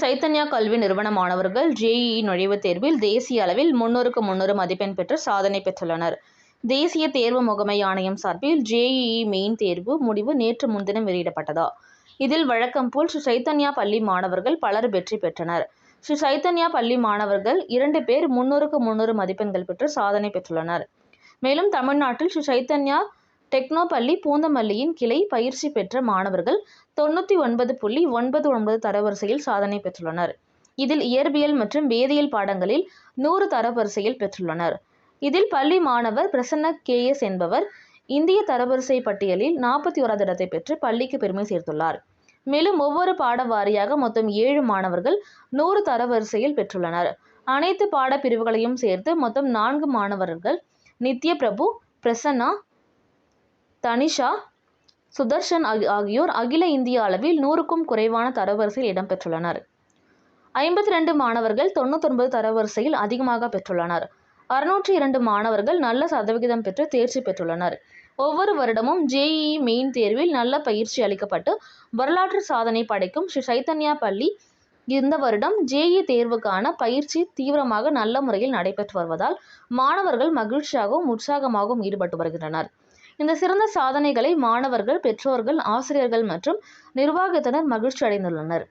சைத்தன்யா கல்வி நிறுவன மாணவர்கள் ஜேஇஇ நுழைவுத் தேர்வில் தேசிய அளவில் 300க்கு 300 மதிப்பெண் பெற்று சாதனை பெற்றுள்ளனர். தேசிய தேர்வு முகமை ஆணையம் சார்பில் ஜேஇஇ மெயின் தேர்வு முடிவு நேற்று முன்தினம் வெளியிடப்பட்டது. இதில் வழக்கம் போல் ஸ்ரீ சைத்தன்யா பள்ளி மாணவர்கள் பலர் வெற்றி பெற்றனர். ஸ்ரீ சைத்தன்யா பள்ளி மாணவர்கள் 2 பேர் 300க்கு 300 மதிப்பெண்கள் பெற்று சாதனை பெற்றுள்ளனர். மேலும் தமிழ்நாட்டில் ஸ்ரீ சைத்தன்யா டெக்னோ பள்ளி பூந்தமல்லியின் கிளை பயிற்சி பெற்ற மாணவர்கள் 99.99 தரவரிசையில் சாதனை பெற்றுள்ளனர். இதில் இயற்பியல் மற்றும் வேதியியல் பாடங்களில் 100 தரவரிசையில் பெற்றுள்ளனர். இதில் பள்ளி மாணவர் பிரசன்ன KS என்பவர் இந்திய தரவரிசை பட்டியலில் 41வது இடத்தை பெற்று பள்ளிக்கு பெருமை சேர்த்துள்ளார். மேலும் ஒவ்வொரு பாட வாரியாக மொத்தம் 7 மாணவர்கள் 100 தரவரிசையில் பெற்றுள்ளனர். அனைத்து பாட பிரிவுகளையும் சேர்த்து மொத்தம் 4 மாணவர்கள் நித்ய பிரபு, பிரசன்னா, தனிஷா, சுதர்ஷன் ஆகியோர் அகில இந்திய அளவில் 100க்கும் குறைவான தரவரிசையில் இடம்பெற்றுள்ளனர். 52 மாணவர்கள் 99 தரவரிசையில் அதிகமாக பெற்றுள்ளனர். 602 மாணவர்கள் நல்ல சதவிகிதம் பெற்று தேர்ச்சி பெற்றுள்ளனர். ஒவ்வொரு வருடமும் ஜேஇஇ மெயின் தேர்வில் நல்ல பயிற்சி அளிக்கப்பட்டு வரலாற்று சாதனை படைக்கும் ஸ்ரீ சைத்தன்யா பள்ளி இந்த வருடம் ஜேஇஇ தேர்வுக்கான பயிற்சி தீவிரமாக நல்ல முறையில் நடைபெற்று வருவதால் மாணவர்கள் மகிழ்ச்சியாகவும் உற்சாகமாகவும் ஈடுபட்டு வருகின்றனர். இந்த சிறந்த சாதனைகளை மாணவர்கள், பெற்றோர்கள், ஆசிரியர்கள் மற்றும் நிர்வாகத்தினர் மகிழ்ச்சி அடைந்துள்ளனர்.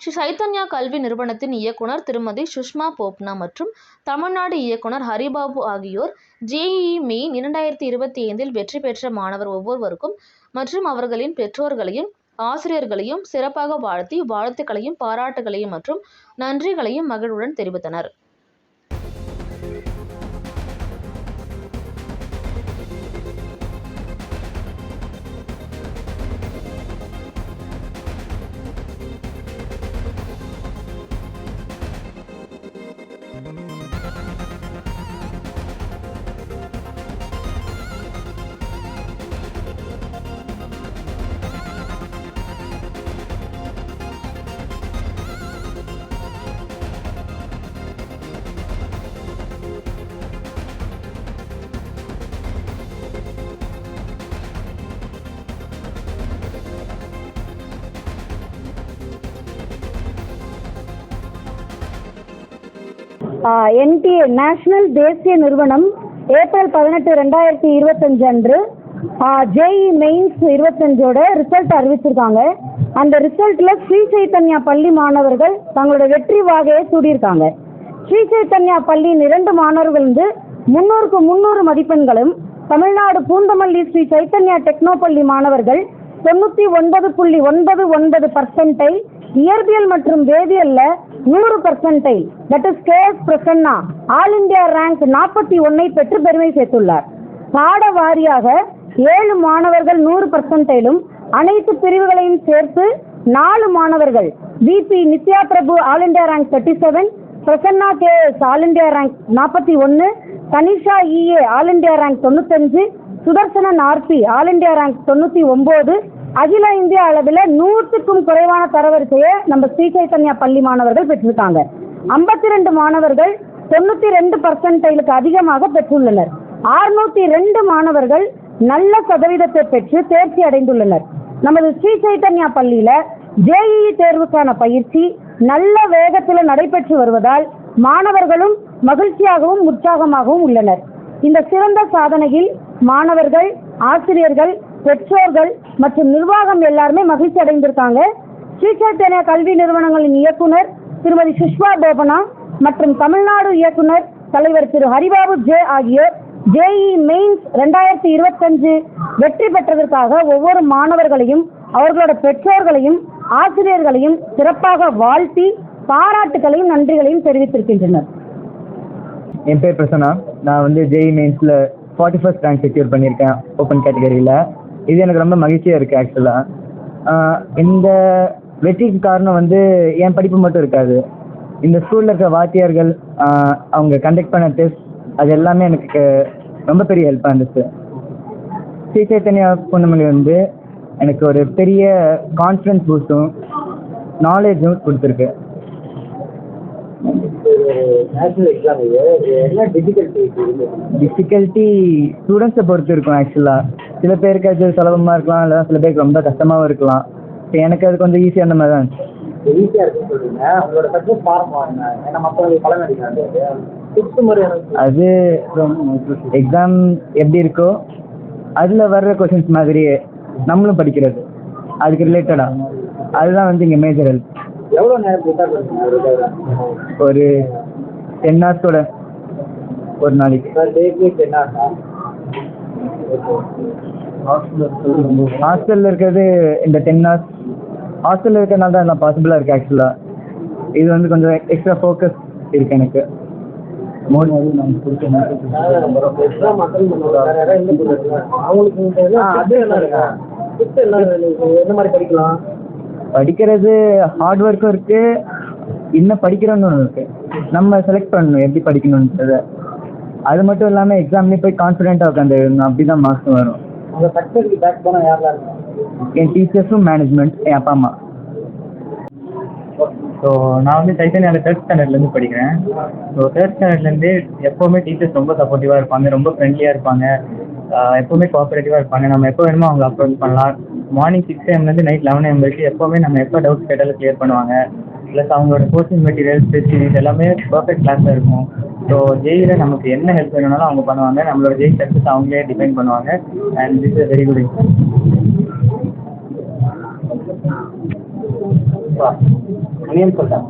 ஸ்ரீ சைத்தன்யா கல்வி நிறுவனத்தின் இயக்குனர் திருமதி சுஷ்மா போப்னா மற்றும் தமிழ்நாடு இயக்குனர் ஹரிபாபு ஆகியோர் ஜேஇஇ மெயின் 2025 வெற்றி பெற்ற மாணவர் ஒவ்வொருவருக்கும் மற்றும் அவர்களின் பெற்றோர்களையும் ஆசிரியர்களையும் சிறப்பாக வாழ்த்தி வாழ்த்துக்களையும் பாராட்டுகளையும் மற்றும் நன்றிகளையும் மகிழ்வுடன் தெரிவித்தனர். NTA நேஷனல் தேசிய நிறுவனம் ஏப்ரல் 18, 2025 அன்று ஜேஇ மெயின்ஸ் 25ஓட ரிசல்ட் அறிவிச்சிருக்காங்க. அந்த ரிசல்ட்ல ஸ்ரீ சைத்தன்யா பள்ளி மாணவர்கள் தங்களோட வெற்றி வாகையை சூடியிருக்காங்க. ஸ்ரீ சைத்தன்யா பள்ளியின் 2 மாணவர்கள் 300க்கு 300 மதிப்பெண்களும், தமிழ்நாடு பூந்தமல்லி ஸ்ரீ சைத்தன்யா டெக்னோ பள்ளி மாணவர்கள் 99.99% இயற்பியல் மற்றும் வேதியியல்ல 100% that is KS Prasanna all India rank 41 பெற்று பெருமை சேர்த்துள்ளார். பாட வாரியாக 7 மாணவர்கள் 100%லும் அனைத்து பிரிவுகளையும் சேர்த்து 4 மாணவர்கள் BP Nithya Prabhu all India rank 37, Prasanna KS all India rank 41, Tanisha EA all India rank 95, Sudharsanan RP all India rank 99, அகில இந்திய அளவில் 100க்கும் குறைவான தரவரிசையை நம்ம ஸ்ரீ சைத்தன்யா பள்ளி மாணவர்கள் பெற்றிருக்காங்க. 52 மாணவர்கள் 92%க்கு அதிகமாக பெற்றுள்ளனர். 602 மாணவர்கள் நல்ல சதவீதத்தை பெற்று தேர்ச்சி அடைந்துள்ளனர். நமது ஸ்ரீ சைத்தன்யா பள்ளியில ஜேஇஇ தேர்வுக்கான பயிற்சி நல்ல வேகத்தில் நடைபெற்று வருவதால் மாணவர்களும் மகிழ்ச்சியாகவும் உற்சாகமாகவும் உள்ளனர். இந்த சிறந்த சாதனையில் மாணவர்கள், ஆசிரியர்கள், பெற்றோர்கள் மற்றும் நிர்வாகம் எல்லாருமே மகிழ்ச்சி அடைந்திருக்காங்க. ஸ்ரீ சைத்தன்யா கல்வி நிறுவனங்களின் இயக்குனர் திருமதி சுஷ்மா போபனா மற்றும் தமிழ்நாடு இயக்குனர் தலைவர் திரு ஹரிபாபு ஆகியோர் ஜேஇஇ மெயின்ஸ் 2025 வெற்றி பெற்றதற்காக ஒவ்வொரு மாணவர்களையும், அவர்களோட பெற்றோர்களையும், ஆசிரியர்களையும் சிறப்பாக வாழ்த்தி பாராட்டுகளையும் நன்றிகளையும் தெரிவித்திருக்கின்றனர். என் பேர் பிரசன்னா. நான் ஜேஇஇ மெயின்ஸில் 41st ரேங்க் செக்யூர் பண்ணியிருக்கேன் ஓப்பன் கேட்டகரியில். இது எனக்கு ரொம்ப மகிழ்ச்சியாக இருக்குது. ஆக்சுவலாக இந்த வெற்றிக்கு காரணம் என் படிப்பு மட்டும் இருக்காது. இந்த ஸ்கூலில் இருக்க வாத்தியார்கள், அவங்க கண்டக்ட் பண்ண டெஸ்ட், அது எல்லாமே எனக்கு ரொம்ப பெரிய ஹெல்ப்பாக இருந்துச்சு. ஸ்ரீ சைத்தன்யா பூந்தமல்லி எனக்கு ஒரு பெரிய கான்ஃபிடன்ஸ் பூஸ்டும் நாலேஜும் கொடுத்துருக்கு. டிஃபிகல்ட்டி ஸ்டூடெண்ட்ஸை பொறுத்து இருக்கும். ஆக்சுவலாக சில பேருக்கு அது சுலபமாக இருக்கலாம், இல்லை சில பேருக்கு ரொம்ப கஷ்டமாகவும் இருக்கலாம். இப்போ எனக்கு அது கொஞ்சம் ஈஸியாக அந்த மாதிரி தான். ஈஸியாக இருக்குன்னு சொல்றீங்க. உங்களோட சக்ஸஸ் ஃபார்முலா என்ன? ஏன்னா மற்றவங்களுக்கு பலன் அடிக்கிறாங்க. டிப்ஸ் மாதிரி எனக்கு அது எக்ஸாம் எப்படி இருக்கோ அதில் வர்ற கொஷின்ஸ் மாதிரியே நம்மளும் படிக்கிறது அதுக்கு ரிலேட்டடாக அதுதான் வந்து இங்கே மேஜர் ஹெல்ப். எவ்வளோ நேரம் ப்ரிப்பேர் பண்ணுறீங்க? ஒரு 10 ஹவர்ஸோட ஒரு நாளைக்கு. டேக்கு 10 ஹவர்ஸா? ஹாஸ்டலில் இருக்கிறது இந்த 10 ஹவர்ஸ் ஹாஸ்டலில் இருக்கிறனால தான் எல்லாம் பாசிபிளாக இருக்குது ஆக்சுவலாக. இது வந்து கொஞ்சம் எக்ஸ்ட்ரா ஃபோக்கஸ் இருக்குது எனக்கு. எக்ஸாம் அட்டன் பண்ணுவாங்க அவங்களுக்கு அது என்ன இருக்கா? டிப்ஸ் என்ன? எந்த மாதிரி படிக்கலாம்? படிக்கிறது ஹார்ட் ஒர்க்கும் இருக்குது, இன்னும் படிக்கிறோன்னு ஒன்று இருக்குது. நம்ம செலக்ட் பண்ணணும் எப்படி படிக்கணுன்றத. அது மட்டும் இல்லாமல் எக்ஸாம்லேயும் போய் கான்ஃபிடென்ட்டாக உட்காந்து அப்படி தான் மார்க்ஸ் வரும். உங்கள் சக்ஸஸ்க்கு பேக் போனால் யாரெல்லாம் இருக்கும்? என் டீச்சர்ஸும் மேனேஜ்மெண்ட், என் அப்பா அம்மா. ஸோ நான் வந்து சைத்தன்யாவில் 3rd ஸ்டாண்டர்ட்லேருந்து படிக்கிறேன். ஸோ 3rd ஸ்டாண்டர்ட்லேருந்து எப்போவுமே டீச்சர்ஸ் ரொம்ப சப்போர்ட்டிவாக இருப்பாங்க, ரொம்ப ஃப்ரெண்ட்லியாக இருப்பாங்க, எப்போவுமே கோஆப்ரேட்டிவாக இருப்பாங்க. நம்ம எப்போ வேணுமோ அவங்களை அப்ரோச் பண்ணலாம். மார்னிங் 6 AM நைட் 11 AM வரைக்கும் எப்போவுமே நம்ம எப்போ டவுட்ஸ் கேட்டாலும் கிளியர் பண்ணுவாங்க. ப்ளஸ் அவங்களோட கோச்சிங் மெட்டீரியல்ஸ், டெஸ்ட் சீரிஸ் எல்லாமே பர்ஃபெக்ட் கிளாஸாக இருக்கும். ஸோ ஜெயியில் நமக்கு என்ன ஹெல்ப் வேணும்னாலும் அவங்க பண்ணுவாங்க. நம்மளோட ஜெய் சக்ஸஸ் அவங்களே டிபெண்ட் பண்ணுவாங்க. And this is very good exam. Name சொல்கிறேன்.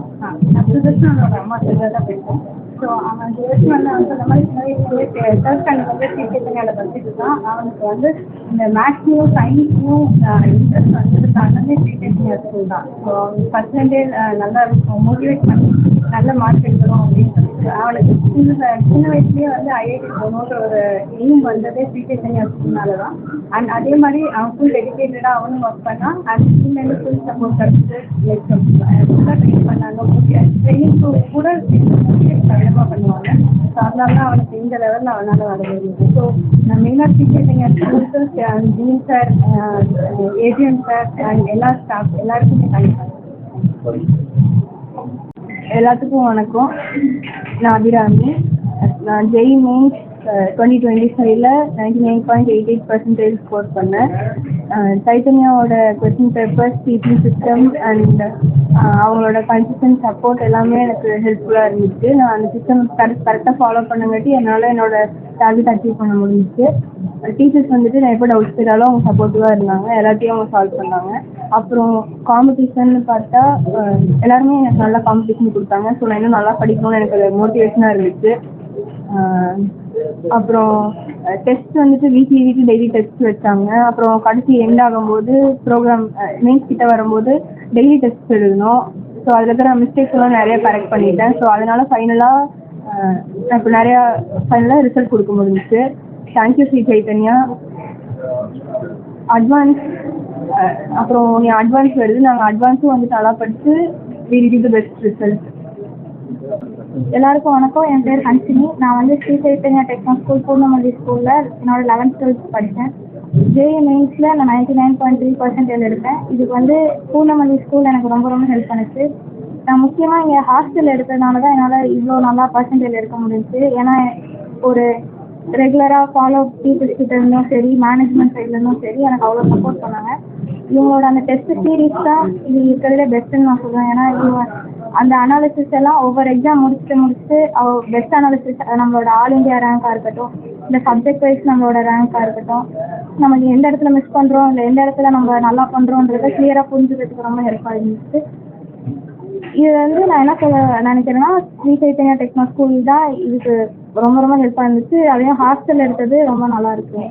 அம்மா தான் பேசுகிறேன். ஸோ அவன் ஜெயஸ்மன் வந்து அந்த மாதிரி 3rd ஸ்டாண்டர்ட் வந்து டீச்சர் படிச்சுட்டு தான் அவனுக்கு வந்து இந்த மேக்ஸையும் சயின்ஸையும் இன்ட்ரெஸ்ட் வந்ததுக்காகவே டீச்சர் ஸ்கூல் தான். ஸோ அவனுக்கு பர்சன்டேஜ் நல்லா மோட்டிவேட் பண்ணி நல்ல மார்க் எடுக்கணும் அப்படின்னு சொல்லிட்டு அவனுக்கு சின்ன வயசுலேயே வந்து ஐஐடி போகணுன்ற ஒரு எய்ம் வந்ததே டீச்சர் ஸ்கூல்னால தான். அண்ட் அதே மாதிரி அவன் ஃபுல் டெடிக்கேட்டடாக அவனும் ஒர்க் பண்ணான். அண்ட் ஸ்கூல்லேருந்து ஃபுல் சப்போர்ட் கிடைச்சிட்டு ஃபுல்லாக ட்ரெயின் பண்ணாங்க. ட்ரெயினிங்க்கு கூட விதமாக பண்ணுவாங்க. ஸோ அதனால தான் அவனுக்கு இந்த லெவலில் அவனால் வர முடியும். ஸோ நான் மெயினாக டீச்சர் ஸ்கூலுக்கு dean sir, AGM sir and எல்லா ஸ்டாஃப் எல்லாருக்குமே கண்டிப்பாக. எல்லாத்துக்கும் வணக்கம். நான் அபிராமி. நான் ஜெய் மெயின்ஸ் 2025ல் 99.88% ஸ்கோர் பண்ணேன். சைத்தன்யாவோட question papers, teaching system and அவங்களோட கன்சிஸ்டன்ட் சப்போர்ட் எல்லாமே எனக்கு ஹெல்ப்ஃபுல்லாக இருந்துச்சு. நான் அந்த சிஸ்டம் கரெக்டாக ஃபாலோ பண்ணங்காட்டி என்னால் என்னோட டார்கெட் அச்சீவ் பண்ண முடிஞ்சிச்சு. டீச்சர்ஸ் வந்துட்டு நான் எப்போ டவுட்ஸ் கேட்டாலும் அவங்க சப்போர்ட்டிவாக இருந்தாங்க, எல்லாத்தையும் அவங்க சால்வ் பண்ணாங்க. அப்புறம் காம்படிஷன் பார்த்தா எல்லாருமே எனக்கு நல்லா காம்படிஷன் கொடுத்தாங்க. ஸோ நான் இன்னும் நல்லா படிக்கணும்னு எனக்கு அது மோட்டிவேஷனாக இருந்துச்சு. அப்புறம் டெஸ்ட் வந்துட்டு வீக்லி டெய்லி டெஸ்ட் வச்சாங்க. அப்புறம் கடைசி எண்ட் ஆகும்போது ப்ரோக்ராம் மெயின்ஸ் கிட்ட வரும்போது டெய்லி டெஸ்ட் எழுதணும். ஸோ அதில் இருக்கிற மிஸ்டேக்ஸ் எல்லாம் நிறைய கரெக்ட் பண்ணிட்டேன். ஸோ அதனால் ஃபைனலாக இப்போ நிறையா ஃபைனலாக ரிசல்ட் கொடுக்க முடிஞ்சிச்சு. தேங்க்யூ ஸ்ரீ சைத்தன்யா. அட்வான்ஸ் அப்புறம் நீ அட்வான்ஸ் வருது, நாங்கள் அட்வான்ஸும் வந்துட்டு நல்லா படித்து we will give the best result. எல்லாருக்கும் வணக்கம். என் பேர் ஹன்சினி. நான் வந்து ஸ்ரீ சைத்தன்யா டெக்னோ ஸ்கூல் பூர்ணமல்லி ஸ்கூலில் என்னோட 11th 12th படித்தேன். ஜேஇ மெயின்ஸில் நான் 99.3% எடுத்தேன். இதுக்கு வந்து பூர்ணமல்லி ஸ்கூல் எனக்கு ரொம்ப ரொம்ப ஹெல்ப் பண்ணுச்சு. நான் முக்கியமாக இங்கே ஹாஸ்டல் எடுத்ததுனால தான் என்னால் இவ்வளோ நல்லா பர்சன்டேஜ் எடுக்க முடிஞ்சிச்சு. ஏன்னா ஒரு ரெகுலராக ஃபாலோ டீச்சர்ஸ் கிட்ட இருந்தும் சரி, மேனேஜ்மெண்ட் சைட்லேருந்தும் சரி எனக்கு அவ்வளோ சப்போர்ட் பண்ணாங்க. இவங்களோட அந்த டெஸ்ட் சீரீஸ் தான் இது இருக்கிறதுலே பெஸ்ட்டுன்னு நான் சொல்லுவேன். ஏன்னா இவங்க அந்த அனாலிசிஸ் எல்லாம் ஒவ்வொரு எக்ஸாம் முடிச்சுட்டு பெஸ்ட் அனாலிசிஸ் நம்மளோட ஆல் இண்டியா ரேங்காக இருக்கட்டும், இல்லை சப்ஜெக்ட் வைஸ் நம்மளோட ரேங்காக இருக்கட்டும், நம்ம எந்த இடத்துல மிஸ் பண்ணுறோம், இல்லை எந்த இடத்துல நம்ம நல்லா பண்ணுறோன்றதை கிளியராக புரிஞ்சுக்கிறதுக்கு ரொம்ப ஹெல்ப்பாக இருந்துச்சு. இது வந்து நான் என்ன சொல்ல நினைக்கிறேன்னா, ஸ்ரீ சைத்தன்யா டெக்னோ ஸ்கூல் தான் இதுக்கு ரொம்ப ரொம்ப ஹெல்ப்பாக இருந்துச்சு. அதையும் ஹாஸ்டல் எடுத்தது ரொம்ப நல்லா இருக்கு.